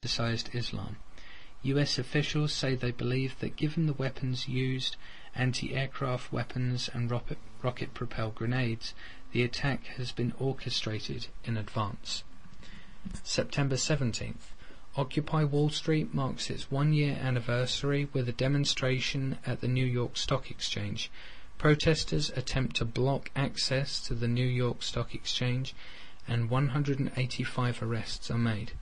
politicized Islam. US officials say they believe that given the weapons used, anti-aircraft weapons and rocket-propelled grenades, the attack has been orchestrated in advance. September 17th. Occupy Wall Street marks its one-year anniversary with a demonstration at the New York Stock Exchange. Protesters attempt to block access to the New York Stock Exchange, and 185 arrests are made.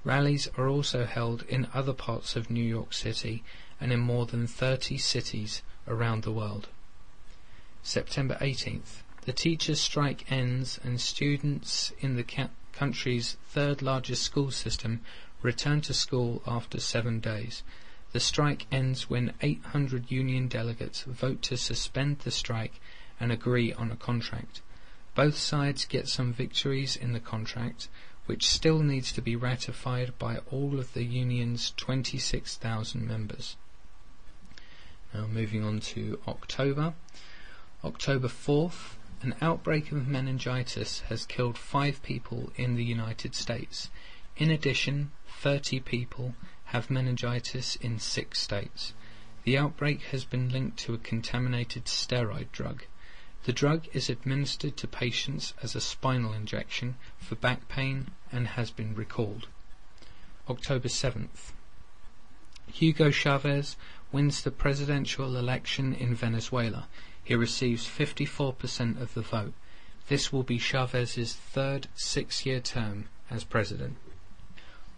Rallies are also held in other parts of New York City and in more than 30 cities around the world. September 18th. The teachers' strike ends and students in the country's third largest school system return to school after 7 days. The strike ends when 800 union delegates vote to suspend the strike and agree on a contract. Both sides get some victories in the contract, which still needs to be ratified by all of the union's 26,000 members. Now moving on to October. October 4th, an outbreak of meningitis has killed 5 people in the United States. In addition, 30 people have meningitis in 6 states. The outbreak has been linked to a contaminated steroid drug. The drug is administered to patients as a spinal injection for back pain and has been recalled. October 7th. Hugo Chavez wins the presidential election in Venezuela. He receives 54% of the vote. This will be Chavez's third 6-year term as president.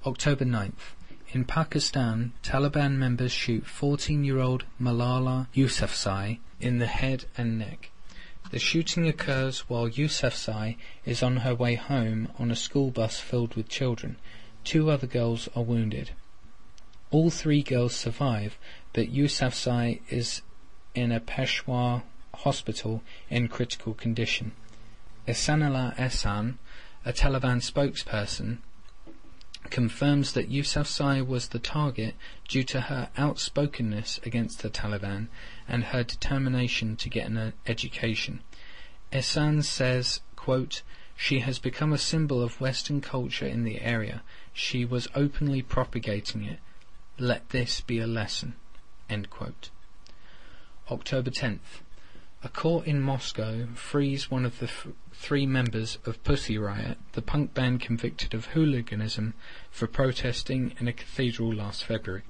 October 9th. In Pakistan, Taliban members shoot 14-year-old Malala Yousafzai in the head and neck. The shooting occurs while Yousafzai is on her way home on a school bus filled with children. 2 other girls are wounded. All 3 girls survive, but Yousafzai is in a Peshawar hospital in critical condition. Ehsanullah Ehsan, a Taliban spokesperson, confirms that Yousafzai was the target due to her outspokenness against the Taliban and her determination to get an education. Ehsan says, quote, "She has become a symbol of Western culture in the area. She was openly propagating it. Let this be a lesson." End quote. October 10th. A court in Moscow frees one of the 3 members of Pussy Riot, the punk band convicted of hooliganism for protesting in a cathedral last February.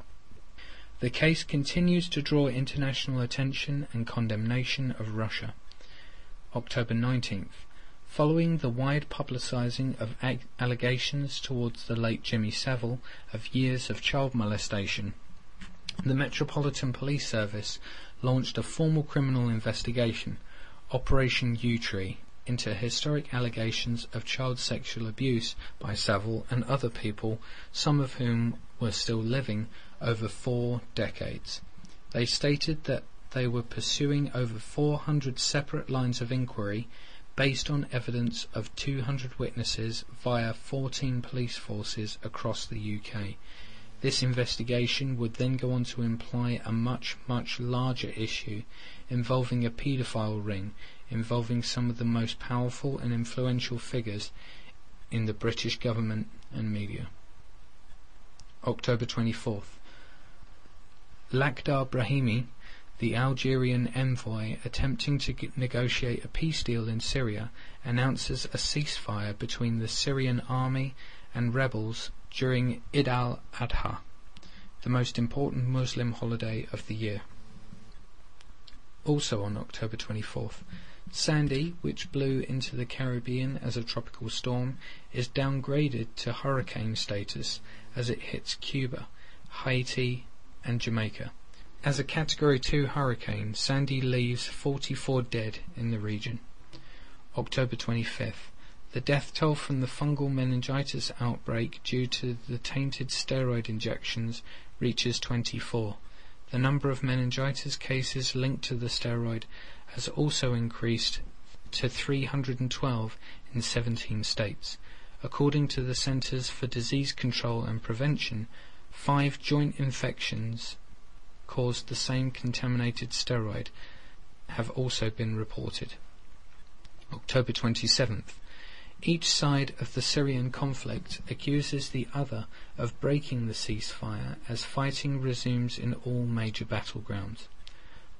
The case continues to draw international attention and condemnation of Russia. October 19th. Following the wide publicising of allegations towards the late Jimmy Savile of years of child molestation, the Metropolitan Police Service launched a formal criminal investigation, Operation U-Tree, into historic allegations of child sexual abuse by Savile and other people, some of whom were still living, over 4 decades. They stated that they were pursuing over 400 separate lines of inquiry based on evidence of 200 witnesses via 14 police forces across the UK. This investigation would then go on to imply a much, much larger issue involving a paedophile ring, involving some of the most powerful and influential figures in the British government and media. October 24th. Lakhdar Brahimi, the Algerian envoy attempting to negotiate a peace deal in Syria, announces a ceasefire between the Syrian army and rebels during Eid al-Adha, the most important Muslim holiday of the year. Also on October 24th, Sandy, which blew into the Caribbean as a tropical storm, is downgraded to hurricane status as it hits Cuba, Haiti and Jamaica. As a Category 2 hurricane, Sandy leaves 44 dead in the region. October 25th. The death toll from the fungal meningitis outbreak due to the tainted steroid injections reaches 24. The number of meningitis cases linked to the steroid has also increased to 312 in 17 states. According to the Centers for Disease Control and Prevention, 5 joint infections caused the same contaminated steroid have also been reported. October 27th. Each side of the Syrian conflict accuses the other of breaking the ceasefire as fighting resumes in all major battlegrounds.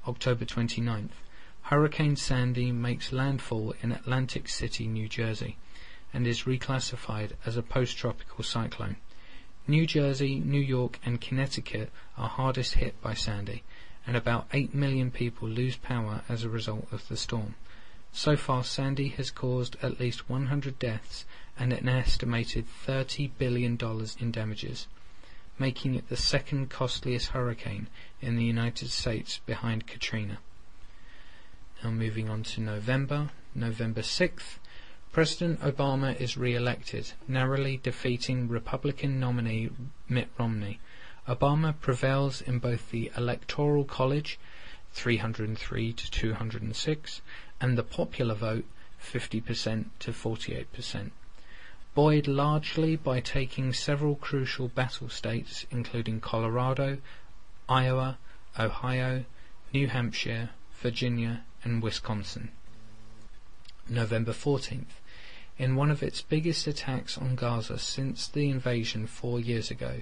October 29th. Hurricane Sandy makes landfall in Atlantic City, New Jersey, and is reclassified as a post-tropical cyclone. New Jersey, New York and Connecticut are hardest hit by Sandy, and about 8 million people lose power as a result of the storm. So far, Sandy has caused at least 100 deaths and an estimated $30 billion in damages, making it the second costliest hurricane in the United States behind Katrina. Now moving on to November 6th, President Obama is re-elected, narrowly defeating Republican nominee Mitt Romney. Obama prevails in both the Electoral College, 303 to 206, and the popular vote, 50% to 48%. Buoyed largely by taking several crucial battle states, including Colorado, Iowa, Ohio, New Hampshire, Virginia, and Wisconsin. November 14th. In one of its biggest attacks on Gaza since the invasion 4 years ago,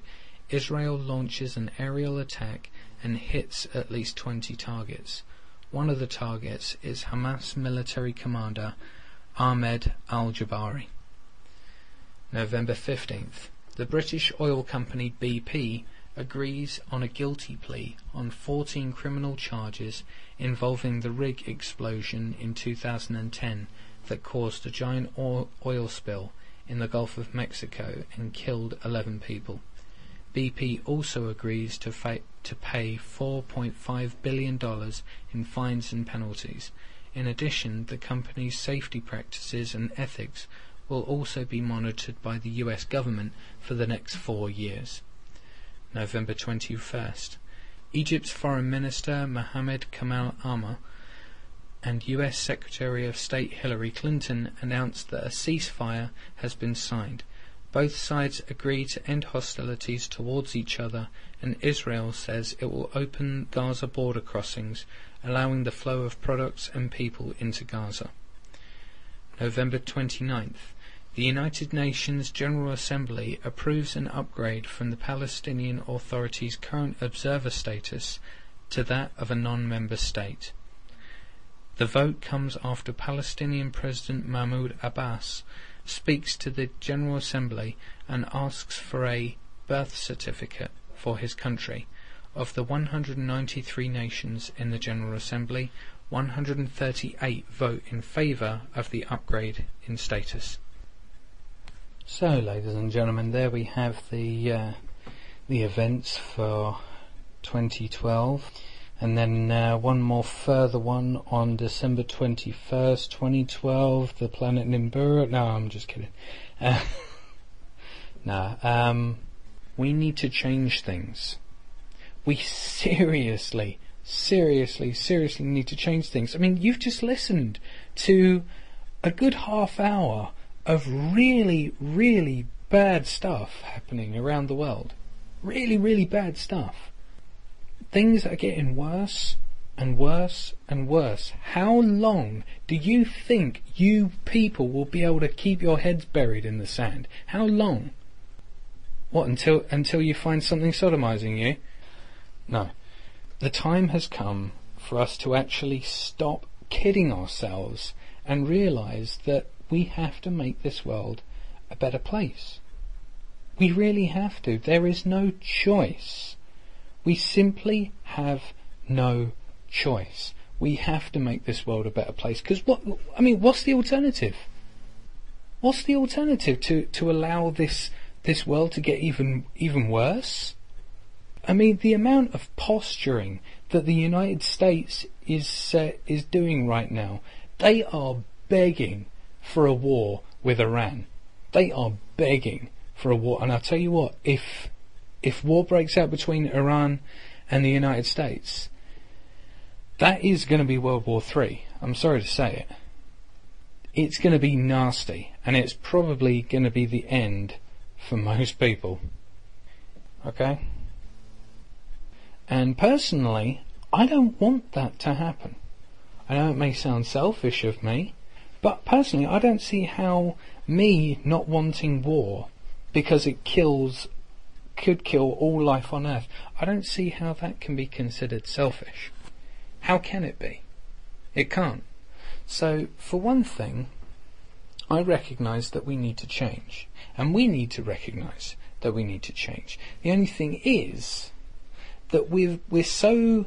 Israel launches an aerial attack and hits at least 20 targets. One of the targets is Hamas military commander Ahmed al-Jabari. November 15th. The British oil company BP agrees on a guilty plea on 14 criminal charges involving the rig explosion in 2010 that caused a giant oil spill in the Gulf of Mexico and killed 11 people. BP also agrees to pay $4.5 billion in fines and penalties. In addition, the company's safety practices and ethics will also be monitored by the US government for the next 4 years. November 21st. Egypt's Foreign Minister Mohammed Kamal Amr and US Secretary of State Hillary Clinton announced that a ceasefire has been signed. Both sides agree to end hostilities towards each other, and Israel says it will open Gaza border crossings, allowing the flow of products and people into Gaza. November 29th. The United Nations General Assembly approves an upgrade from the Palestinian Authority's current observer status to that of a non-member state. The vote comes after Palestinian President Mahmoud Abbas speaks to the General Assembly and asks for a birth certificate for his country. Of the 193 nations in the General Assembly, 138 vote in favour of the upgrade in status. So, ladies and gentlemen, there we have the events for 2012, and then one more further one on December 21st, 2012, the planet Nibiru. No, I'm just kidding. We need to change things. We seriously need to change things. I mean, you've just listened to a good half hour of really bad stuff happening around the world. Really bad stuff. Things are getting worse and worse and worse. How long do you think you people will be able to keep your heads buried in the sand? How long? What, until you find something sodomizing you? No. The time has come for us to actually stop kidding ourselves and realise that we have to make this world a better place. We really have to. There is no choice. We simply have no choice. We have to make this world a better place. Because what's the alternative? What's the alternative to allow this world to get even worse? I mean, the amount of posturing that the United States is doing right now, they are begging for a war with Iran. They are begging for a war. And I'll tell you what, if war breaks out between Iran and the United States, that is going to be World War III. I'm sorry to say it. It's going to be nasty, and it's probably going to be the end for most people. Okay? And personally, I don't want that to happen. I know it may sound selfish of me, But personally, I don't see how me not wanting war because it could kill all life on Earth, I don't see how that can be considered selfish. How can it be? It can't. So, for one thing, I recognise that we need to change. And we need to recognise that we need to change. The only thing is that we're so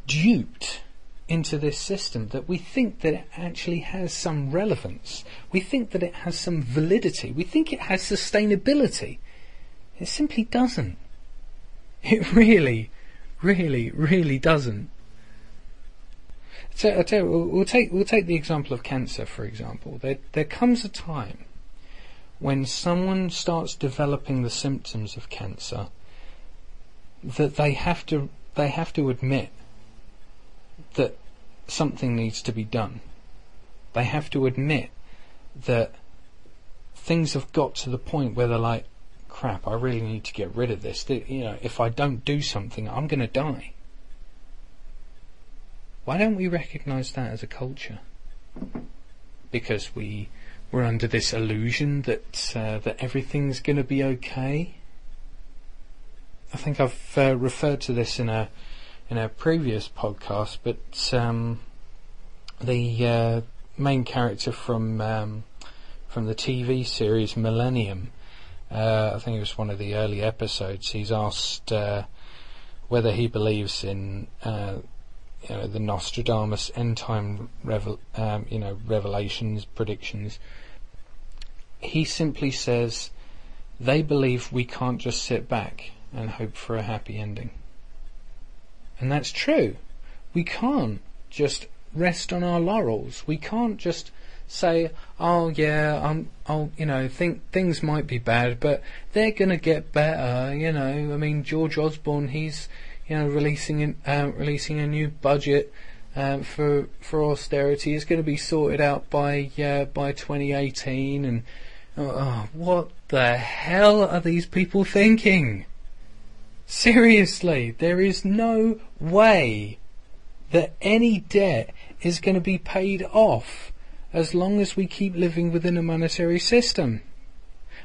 duped into this system that we think that it actually has some relevance. We think that it has some validity. We think it has sustainability. It simply doesn't. It really, really, really doesn't. So I tell you, we'll take the example of cancer, for example. There comes a time when someone starts developing the symptoms of cancer that they have to admit that something needs to be done. They have to admit that things have got to the point where they're like, crap, I really need to get rid of this. If I don't do something, I'm going to die. Why don't we recognise that as a culture? Because we're under this illusion that everything's going to be okay. I think I've referred to this in a previous podcast, but the main character from the TV series Millennium, I think it was one of the early episodes, he's asked whether he believes in the Nostradamus end time revelations, predictions. He simply says they believe we can't just sit back and hope for a happy ending. And that's true. We can't just rest on our laurels. We can't just say, oh yeah, think things might be bad, but they're gonna get better. I mean, George Osborne, he's releasing a new budget for austerity. It's going to be sorted out by 2018. And what the hell are these people thinking? Seriously, there is no way that any debt is going to be paid off as long as we keep living within a monetary system.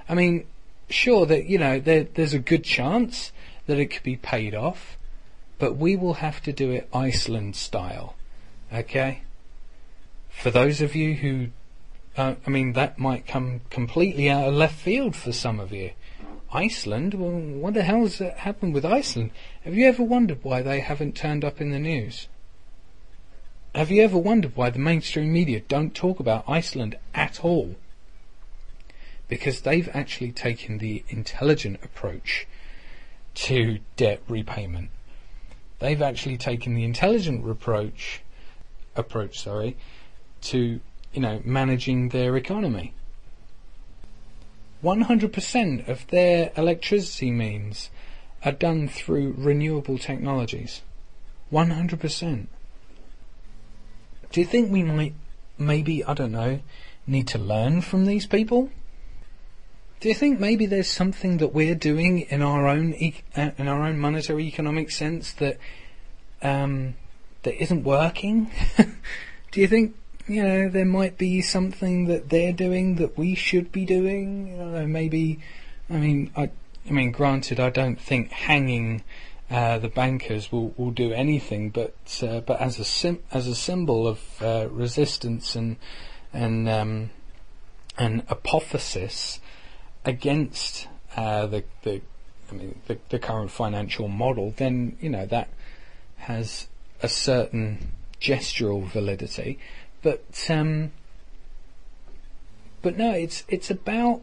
I mean, sure that there's a good chance that it could be paid off, but we will have to do it Iceland style, okay? For those of you who, that might come completely out of left field for some of you. Iceland? Well, what the hell has happened with Iceland? Have you ever wondered why they haven't turned up in the news? Have you ever wondered why the mainstream media don't talk about Iceland at all? Because they've actually taken the intelligent approach to debt repayment. They've actually taken the intelligent approach to managing their economy. 100% of their electricity means are done through renewable technologies. 100%. Do you think we might, maybe, I don't know, need to learn from these people? Do you think maybe there's something that we're doing in our own monetary economic sense that isn't working? Do you think there might be something that they're doing that we should be doing? Maybe. Granted, I don't think hanging the bankers will do anything, but as a symbol of resistance and apotheosis against the current financial model, then that has a certain gestural validity. But no, it's about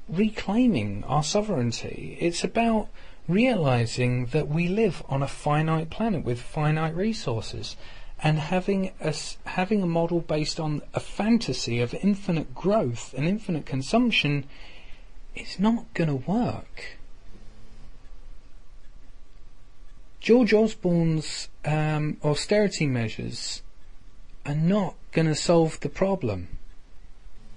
reclaiming our sovereignty. It's about realizing that we live on a finite planet with finite resources, and having a model based on a fantasy of infinite growth and infinite consumption is not going to work. George Osborne's austerity measures are not going to solve the problem.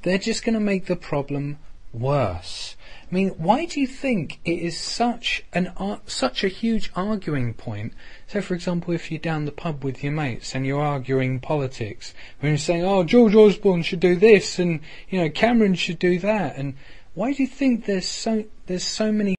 They're just going to make the problem worse. I mean, why do you think it is such a huge arguing point? So, for example, if you're down the pub with your mates and you're arguing politics, when you're saying, "Oh, George Osborne should do this," and Cameron should do that, and why do you think there's so many